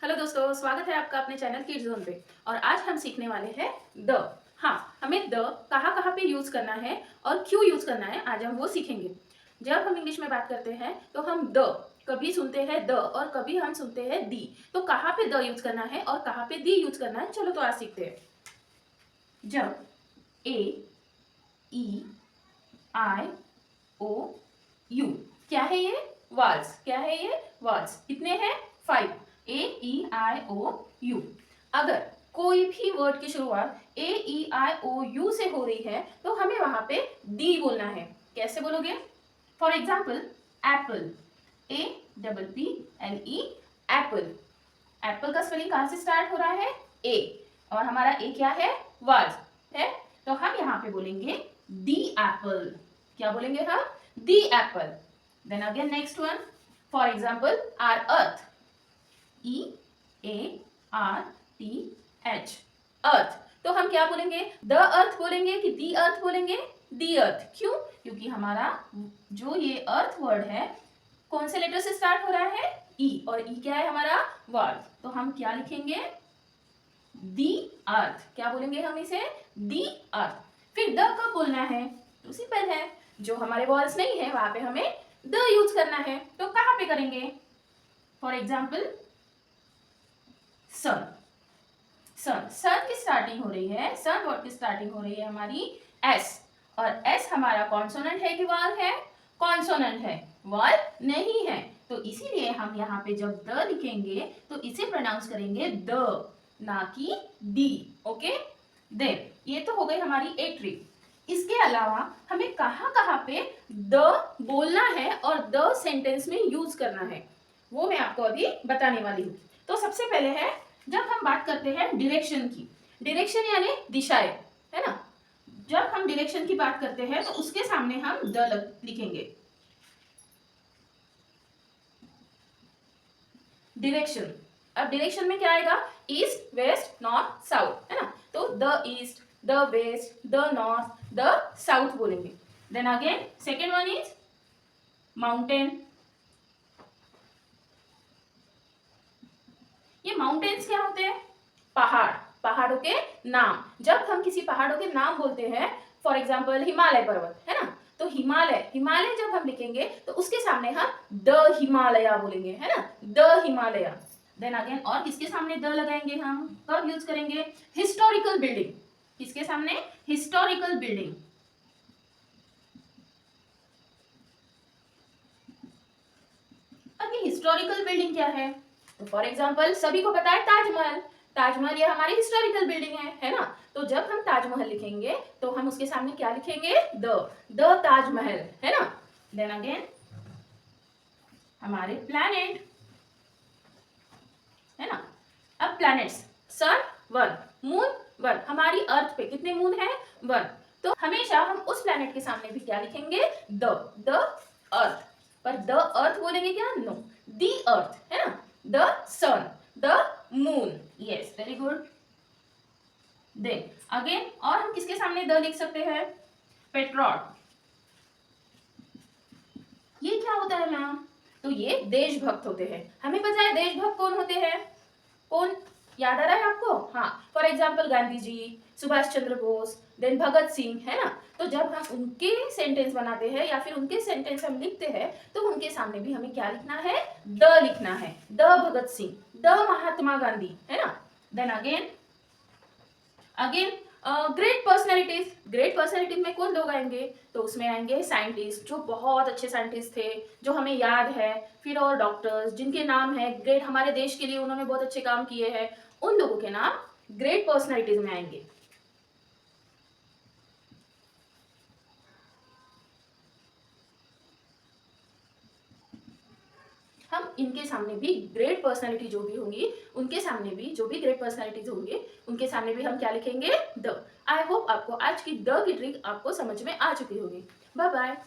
Hello दोस्तों, स्वागत है आपका अपने चैनल किड्स जोन पे। और आज हम सीखने वाले हैं द। हाँ, हमें द कहाँ कहाँ पे यूज करना है और क्यों यूज करना है, आज हम वो सीखेंगे। जब हम इंग्लिश में बात करते हैं तो हम द कभी सुनते हैं द और कभी हम सुनते हैं दी। तो कहाँ पे द यूज करना है और कहाँ पे दी यूज करना है, चलो तो आज सीखते हैं। जब ए ई आई ओ यू, क्या है ये? वर्ड्स। क्या है ये? वर्ड्स। कितने हैं? 5। ए ई आई ओ यू। अगर कोई भी वर्ड की शुरुआत ए ई आई ओ यू से हो रही है तो हमें वहां पे डी बोलना है। कैसे बोलोगे? For example, Apple. A double P L E, Apple. Apple का स्पेलिंग कहां से स्टार्ट हो रहा है? ए। और हमारा ए क्या है? वर्ड है। तो हम यहाँ पे बोलेंगे दी एप्पल। क्या बोलेंगे हम? The apple. Then again next one, for example, R earth. E A R T H, earth. तो हम क्या बोलेंगे? द अर्थ बोलेंगे कि दी अर्थ बोलेंगे? दी अर्थ। क्यों? क्योंकि हमारा जो ये अर्थ वर्ड है कौन से लेटर से स्टार्ट हो रहा है? ई। और ई क्या है हमारा? वर्ड। तो हम क्या लिखेंगे? दी अर्थ। क्या बोलेंगे हम इसे? दी अर्थ। फिर द कब बोलना है? तो सिंपल है, जो हमारे वर्ड्स नहीं है वहां पे हमें द यूज करना है। तो कहां पे करेंगे? फॉर एग्जाम्पल, सन। सन, सन की स्टार्टिंग हो रही है, सन वर्ड की स्टार्टिंग हो रही है हमारी एस। और एस हमारा कॉन्सोनेंट है कि वर्ड है? कॉन्सोनेंट है, वर्ड नहीं है। तो इसीलिए हम यहाँ पे जब द लिखेंगे तो इसे प्रोनाउंस करेंगे द, ना कि डी। ओके, देन ये तो हो गई हमारी एक ट्रिक। इसके अलावा हमें कहाँ कहाँ पे द बोलना है और द सेंटेंस में यूज करना है, वो मैं आपको अभी बताने वाली हूँ। तो सबसे पहले है, जब हम बात करते हैं डायरेक्शन की, डायरेक्शन यानी दिशाएं, है ना। जब हम डायरेक्शन की बात करते हैं तो उसके सामने हम द लिखेंगे। डायरेक्शन, अब डायरेक्शन में क्या आएगा? ईस्ट वेस्ट नॉर्थ साउथ, है ना। तो the east, the west, the north, the south बोलेंगे। Then again second one is mountain. ये माउंटेन्स क्या होते हैं? पहाड़, पहाड़ों के नाम। जब हम किसी पहाड़ों के नाम बोलते हैं, फॉर एग्जाम्पल हिमालय पर्वत, है ना। तो हिमालय, हिमालय जब हम लिखेंगे तो उसके सामने हम द हिमालय बोलेंगे, है ना, द हिमालय। देन अगेन और किसके सामने द लगाएंगे हम? कब यूज करेंगे? Historical building. किसके सामने? Historical building. अब ये हिस्टोरिकल बिल्डिंग क्या है? तो फॉर एग्जाम्पल, सभी को पता है ताजमहल। ताजमहल ये हमारी हिस्टोरिकल बिल्डिंग है ना। तो जब हम ताजमहल लिखेंगे तो हम उसके सामने क्या लिखेंगे? द ताजमहल, है ना। देन अगेन हमारे प्लैनेट, है ना। अब प्लैनेट्स, सन 1, मून 1। हमारी अर्थ पे कितने मून है? 1। तो हमेशा हम उस प्लैनेट के सामने भी क्या लिखेंगे? The earth. पर द अर्थ बोलेंगे क्या? नो, दी अर्थ, है ना। The sun, the moon. Yes, very good. Then again और हम किसके सामने द लिख सकते हैं? पेट्रोट। ये क्या होता है मैम? तो ये देशभक्त होते हैं। हमें पता है देशभक्त कौन होते हैं? कौन याद आ रहा है आपको? हाँ, for example Gandhi ji, Subhash Chandra Bose, then Bhagat Singh, है ना। तो जब हम उनके सेंटेंस बनाते हैं या फिर उनके सेंटेंस हम लिखते हैं तो उनके सामने भी हमें क्या लिखना है? द लिखना है। द भगत सिंह, द महात्मा गांधी, है ना। Then again again great personalities. Great personalities में कौन लोग आएंगे? तो उसमें आएंगे साइंटिस्ट, जो बहुत अच्छे साइंटिस्ट थे, जो हमें याद है। फिर और डॉक्टर्स जिनके नाम है ग्रेट, हमारे देश के लिए उन्होंने बहुत अच्छे काम किए हैं, उन लोगों के नाम ग्रेट पर्सनैलिटीज में आएंगे। हम इनके सामने भी ग्रेट पर्सनैलिटी जो भी होंगी, उनके सामने भी जो भी ग्रेट पर्सनैलिटीज होंगे, उनके सामने भी हम क्या लिखेंगे? द। आई होप आपको आज की द की ट्रिक आपको समझ में आ चुकी होगी। Bye bye.